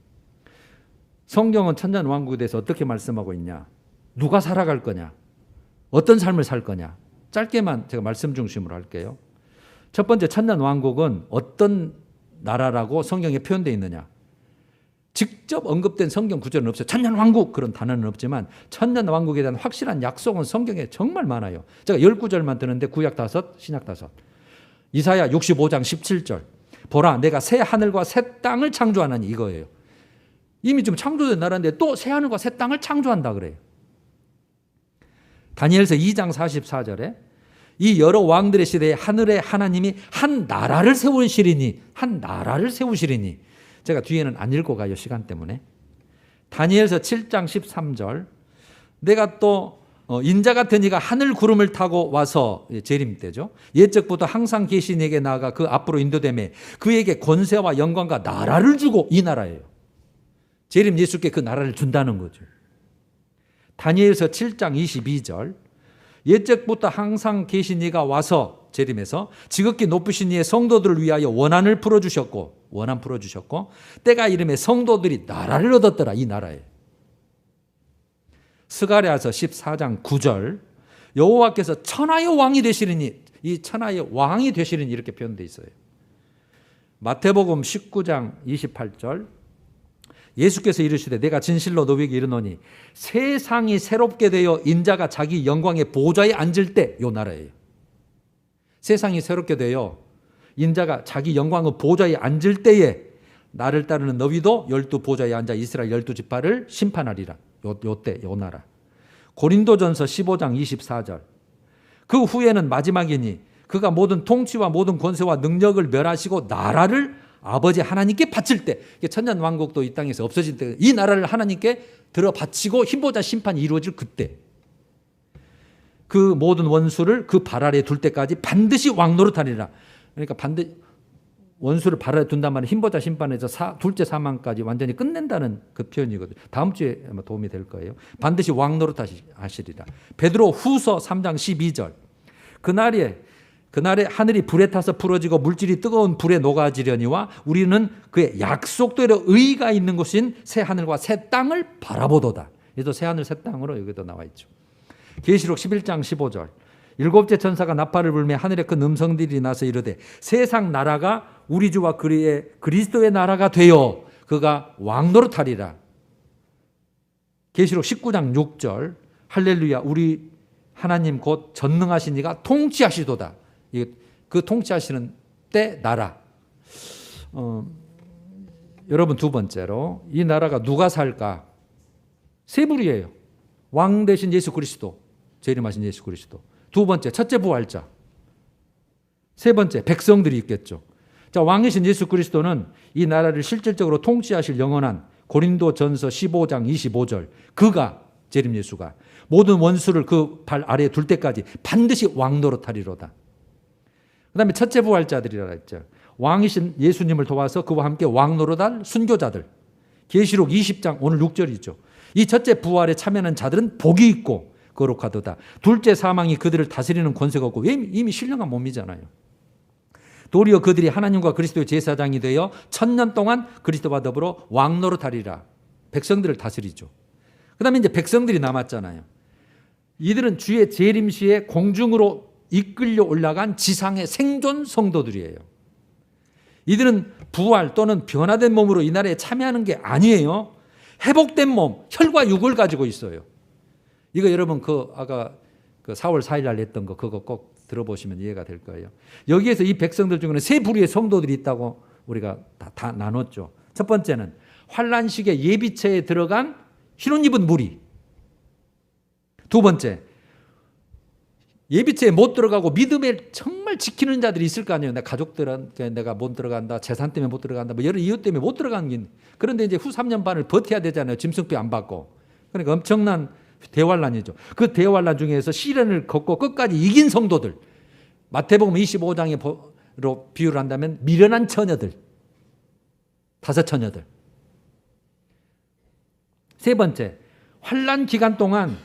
성경은 천년 왕국에 대해서 어떻게 말씀하고 있냐? 누가 살아갈 거냐? 어떤 삶을 살 거냐? 짧게만 제가 말씀 중심으로 할게요. 첫 번째 천년 왕국은 어떤 나라라고 성경에 표현되어 있느냐? 직접 언급된 성경 구절은 없어요. 천년 왕국 그런 단어는 없지만 천년 왕국에 대한 확실한 약속은 성경에 정말 많아요. 제가 10구절만 드는데 구약 5, 신약 5. 이사야 65장 17절. 보라 내가 새 하늘과 새 땅을 창조하나니 이거예요. 이미 좀 창조된 나라인데 또 새 하늘과 새 땅을 창조한다 그래요. 다니엘서 2장 44절에 이 여러 왕들의 시대에 하늘의 하나님이 한 나라를 세우시리니 제가 뒤에는 안 읽고 가요 시간 때문에. 다니엘서 7장 13절 내가 또 인자 같은 이가 하늘 구름을 타고 와서 재림 때죠. 옛적부터 항상 계신 이에게 나아가 그 앞으로 인도되매 그에게 권세와 영광과 나라를 주고 이 나라예요. 재림 예수께 그 나라를 준다는 거죠. 다니엘서 7장 22절 옛적부터 항상 계신 이가 와서 재림해서 지극히 높으신 이의 성도들을 위하여 원한 풀어주셨고 때가 이름에 성도들이 나라를 얻었더라 이 나라에. 스가랴서 14장 9절 여호와께서 천하의 왕이 되시리니 이 천하의 왕이 되시리니 이렇게 표현되어 있어요. 마태복음 19장 28절 예수께서 이르시되 내가 진실로 너희에게 이르노니 세상이 새롭게 되어 인자가 자기 영광의 보좌에 앉을 때 요 나라예요. 세상이 새롭게 되어 인자가 자기 영광의 보좌에 앉을 때에 나를 따르는 너희도 12보좌에 앉아 이스라엘 12지파를 심판하리라. 요 나라. 고린도전서 15장 24절 그 후에는 마지막이니 그가 모든 통치와 모든 권세와 능력을 멸하시고 나라를 아버지 하나님께 바칠 때 천년 왕국도 이 땅에서 없어질 때 이 나라를 하나님께 들어 바치고 흰보자 심판이 이루어질 그때 그 모든 원수를 그 발 아래에 둘 때까지 반드시 왕노릇하리라. 그러니까 반드시 원수를 발 아래에 둔단 말은 흰보자 심판에서 둘째 사망까지 완전히 끝낸다는 그 표현이거든요. 다음 주에 아마 도움이 될 거예요. 반드시 왕노릇하시리라. 베드로 후서 3장 12절 그날에 그날에 하늘이 불에 타서 부러지고 물질이 뜨거운 불에 녹아지려니와 우리는 그의 약속대로 의가 있는 곳인 새 하늘과 새 땅을 바라보도다. 이도 새 하늘 새 땅으로 여기도 나와 있죠. 계시록 11장 15절. 일곱째 천사가 나팔을 불며 하늘에 큰 음성들이 나서 이르되 세상 나라가 우리 주와 그리스도의 나라가 되어 그가 왕노릇하리라. 계시록 19장 6절. 할렐루야 우리 하나님 곧 전능하신 이가 통치하시도다. 그 통치하시는 때 나라. 여러분 두 번째로 이 나라가 누가 살까? 세 부류예요. 왕 대신 예수 그리스도, 재림하신 예수 그리스도. 두 번째 첫째 부활자. 세 번째 백성들이 있겠죠. 자, 왕이신 예수 그리스도는 이 나라를 실질적으로 통치하실 영원한 고린도전서 15장 25절. 그가 재림 예수가 모든 원수를 그 발 아래에 둘 때까지 반드시 왕노릇하리로다. 그 다음에 첫째 부활자들이라 했죠. 왕이신 예수님을 도와서 그와 함께 왕노릇할 순교자들. 계시록 20장 오늘 6절이죠. 이 첫째 부활에 참여하는 자들은 복이 있고 거룩하도다. 둘째 사망이 그들을 다스리는 권세가 없고 이미 신령한 몸이잖아요. 도리어 그들이 하나님과 그리스도의 제사장이 되어 1000년 동안 그리스도와 더불어 왕노릇하리라. 백성들을 다스리죠. 그 다음에 이제 백성들이 남았잖아요. 이들은 주의 재림 시에 공중으로 이끌려 올라간 지상의 생존 성도들이에요. 이들은 부활 또는 변화된 몸으로 이 나라에 참여하는 게 아니에요. 회복된 몸, 혈과 육을 가지고 있어요. 이거 여러분 아까 4월 4일 날 했던 거 그거 꼭 들어보시면 이해가 될 거예요. 여기에서 이 백성들 중에는 세 부류의 성도들이 있다고 우리가 다 나눴죠. 첫 번째는 환난식의 예비체에 들어간 흰옷 입은 무리. 두 번째, 예비체에 못 들어가고 믿음에 정말 지키는 자들이 있을 거 아니에요. 내 가족들한테 내가 못 들어간다, 재산 때문에 못 들어간다, 뭐 여러 이유 때문에 못 들어간 게. 그런데 이제 후 3년 반을 버텨야 되잖아요. 짐승비 안 받고. 그러니까 엄청난 대환란이죠. 그 대환란 중에서 시련을 걷고 끝까지 이긴 성도들. 마태복음 25장으로 비유를 한다면 미련한 처녀들. 5 처녀들. 세 번째, 환난 기간 동안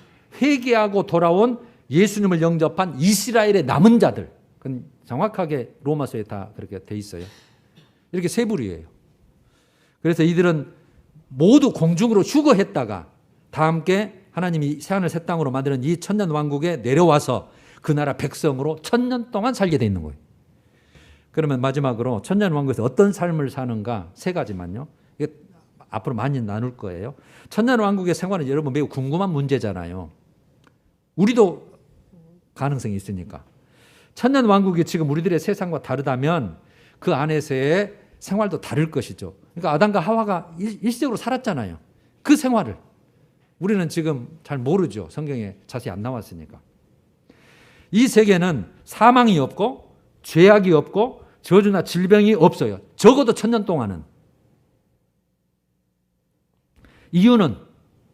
회개하고 돌아온 예수님을 영접한 이스라엘의 남은 자들. 그건 정확하게 로마서에 다 그렇게 돼 있어요. 이렇게 세 부류예요. 그래서 이들은 모두 공중으로 휴거했다가 다 함께 하나님이 새하늘 새 땅으로 만드는 이 천년 왕국에 내려와서 그 나라 백성으로 1000년 동안 살게 돼 있는 거예요. 그러면 마지막으로 천년 왕국에서 어떤 삶을 사는가 세 가지만요. 이게 앞으로 많이 나눌 거예요. 천년 왕국의 생활은 여러분 매우 궁금한 문제잖아요. 우리도 가능성이 있으니까. 천년 왕국이 지금 우리들의 세상과 다르다면 그 안에서의 생활도 다를 것이죠. 그러니까 아담과 하와가 일시적으로 살았잖아요. 그 생활을. 우리는 지금 잘 모르죠. 성경에 자세히 안 나왔으니까. 이 세계는 사망이 없고 죄악이 없고 저주나 질병이 없어요. 적어도 1000년 동안은. 이유는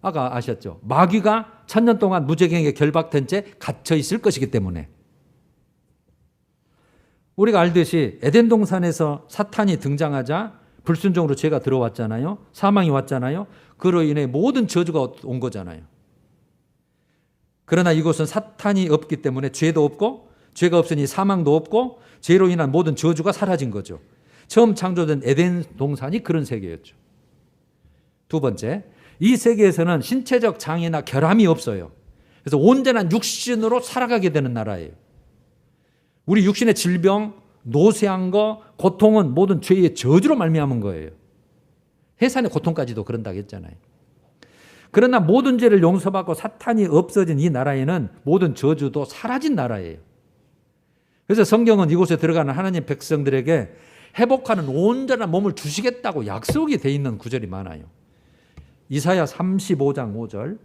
아까 아셨죠? 마귀가 1000년 동안 무적행에 결박된 채 갇혀 있을 것이기 때문에. 우리가 알듯이 에덴 동산에서 사탄이 등장하자 불순종으로 죄가 들어왔잖아요. 사망이 왔잖아요. 그로 인해 모든 저주가 온 거잖아요. 그러나 이곳은 사탄이 없기 때문에 죄도 없고 죄가 없으니 사망도 없고 죄로 인한 모든 저주가 사라진 거죠. 처음 창조된 에덴 동산이 그런 세계였죠. 두 번째, 이 세계에서는 신체적 장애나 결함이 없어요. 그래서 온전한 육신으로 살아가게 되는 나라예요. 우리 육신의 질병, 노쇠한 거, 고통은 모든 죄의 저주로 말미암은 거예요. 해산의 고통까지도 그런다고 했잖아요. 그러나 모든 죄를 용서받고 사탄이 없어진 이 나라에는 모든 저주도 사라진 나라예요. 그래서 성경은 이곳에 들어가는 하나님 백성들에게 회복하는 온전한 몸을 주시겠다고 약속이 돼 있는 구절이 많아요. 이사야 35장 5절.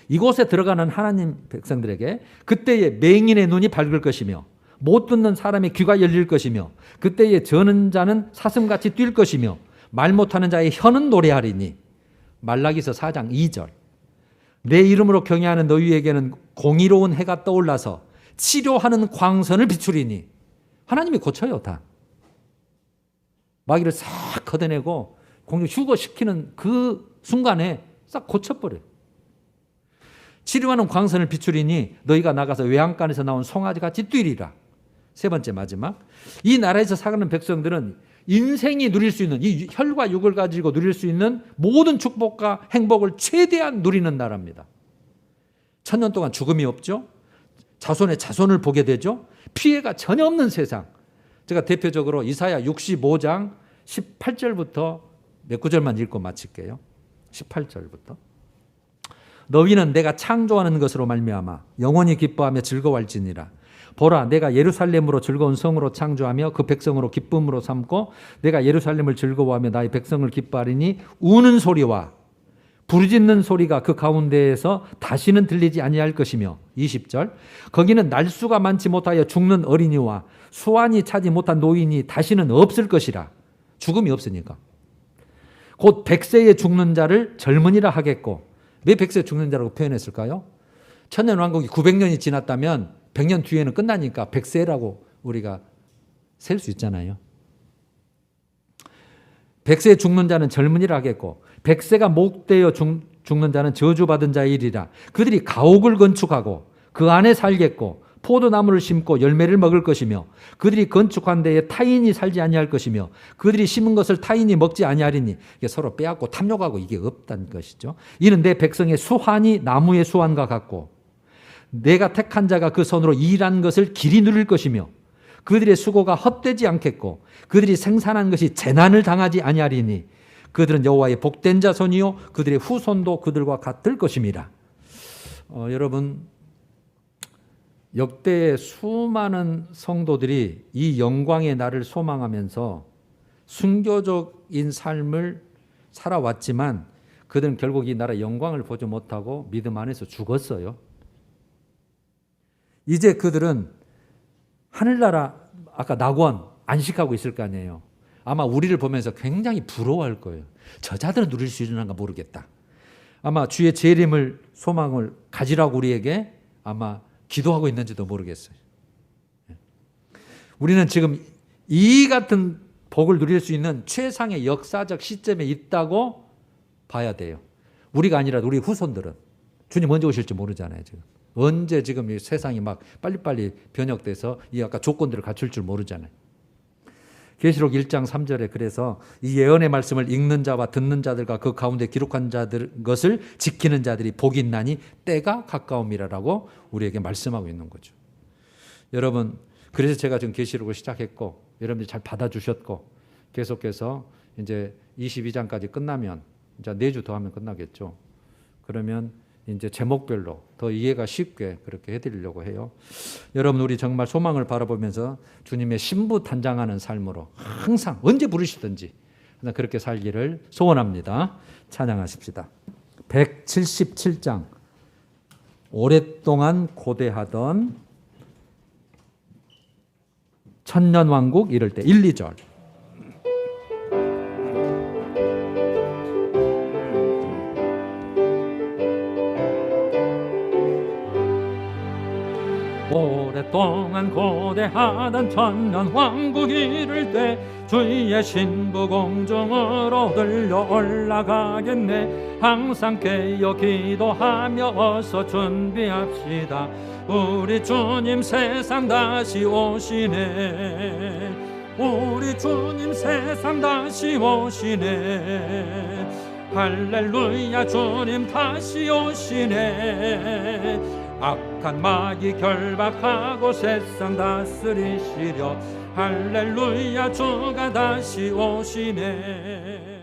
이곳에 들어가는 하나님 백성들에게 그때의 맹인의 눈이 밝을 것이며 못 듣는 사람의 귀가 열릴 것이며 그때의 저는 자는 사슴같이 뛸 것이며 말 못하는 자의 혀는 노래하리니. 말라기서 4장 2절. 내 이름으로 경외하는 너희에게는 공의로운 해가 떠올라서 치료하는 광선을 비추리니. 하나님이 고쳐요 다. 마귀를 싹 걷어내고 공중 휴거시키는 그 순간에 싹 고쳐버려요. 치료하는 광선을 비추리니 너희가 나가서 외양간에서 나온 송아지같이 뛰리라. 세 번째 마지막. 이 나라에서 사는 백성들은 인생이 누릴 수 있는 이 혈과 육을 가지고 누릴 수 있는 모든 축복과 행복을 최대한 누리는 나라입니다. 1000년 동안 죽음이 없죠. 자손의 자손을 보게 되죠. 피해가 전혀 없는 세상. 제가 대표적으로 이사야 65장 18절부터 몇 구절만 읽고 마칠게요. 18절부터. 너희는 내가 창조하는 것으로 말미암아 영원히 기뻐하며 즐거워할지니라. 보라, 내가 예루살렘으로 즐거운 성으로 창조하며 그 백성으로 기쁨으로 삼고 내가 예루살렘을 즐거워하며 나의 백성을 기뻐하리니 우는 소리와 부르짖는 소리가 그 가운데에서 다시는 들리지 아니할 것이며 20절. 거기는 날수가 많지 못하여 죽는 어린이와 수완이 차지 못한 노인이 다시는 없을 것이라. 죽음이 없으니까. 곧 100세에 죽는 자를 젊은이라 하겠고, 왜 100세 죽는 자라고 표현했을까요? 천년왕국이 900년이 지났다면 100년 뒤에는 끝나니까 100세라고 우리가 셀 수 있잖아요. 100세에 죽는 자는 젊은이라 하겠고 100세가 목되어 죽는 자는 저주받은 자이리라. 그들이 가옥을 건축하고 그 안에 살겠고 포도나무를 심고 열매를 먹을 것이며 그들이 건축한 데에 타인이 살지 아니할 것이며 그들이 심은 것을 타인이 먹지 아니하리니. 이게 서로 빼앗고 탐욕하고 이게 없다는 것이죠. 이는 내 백성의 수환이 나무의 수환과 같고 내가 택한 자가 그 손으로 일한 것을 길이 누릴 것이며 그들의 수고가 헛되지 않겠고 그들이 생산한 것이 재난을 당하지 아니하리니. 그들은 여호와의 복된 자손이요 그들의 후손도 그들과 같을 것임이라. 여러분, 역대의 수많은 성도들이 이 영광의 날을 소망하면서 순교적인 삶을 살아왔지만 그들은 결국 이 나라의 영광을 보지 못하고 믿음 안에서 죽었어요. 이제 그들은 하늘나라, 아까 낙원 안식하고 있을 거 아니에요. 아마 우리를 보면서 굉장히 부러워할 거예요. 저자들은 누릴 수 있는가 모르겠다. 아마 주의 재림을 소망을 가지라고 우리에게 아마 기도하고 있는지도 모르겠어요. 우리는 지금 이 같은 복을 누릴 수 있는 최상의 역사적 시점에 있다고 봐야 돼요. 우리가 아니라 우리 후손들은. 주님 언제 오실지 모르잖아요. 지금 언제 지금 이 세상이 막 빨리빨리 변혁돼서 이 아까 조건들을 갖출 줄 모르잖아요. 계시록 1장 3절에 그래서 이 예언의 말씀을 읽는 자와 듣는 자들과 그 가운데 기록한 자들 것을 지키는 자들이 복이 있나니 때가 가까움이라라고 우리에게 말씀하고 있는 거죠. 여러분, 그래서 제가 지금 계시록을 시작했고 여러분들이 잘 받아주셨고 계속해서 이제 22장까지 끝나면 이제 4주 더 하면 끝나겠죠. 그러면 이제 제목별로 더 이해가 쉽게 그렇게 해드리려고 해요. 여러분, 우리 정말 소망을 바라보면서 주님의 신부단장하는 삶으로 항상 언제 부르시든지 그렇게 살기를 소원합니다. 찬양하십시다. 177장 오랫동안 고대하던 천년왕국 이럴 때 1, 2절. 오랫동안 고대하던 천년왕국 이를 때 주의 신부 공중으로 들려 올라가겠네. 항상 깨어 기도하며 어서 준비합시다. 우리 주님 세상 다시 오시네. 우리 주님 세상 다시 오시네. 할렐루야, 주님 다시 오시네. 악한 마귀 결박하고 세상 다스리시려. 할렐루야, 주가 다시 오시네.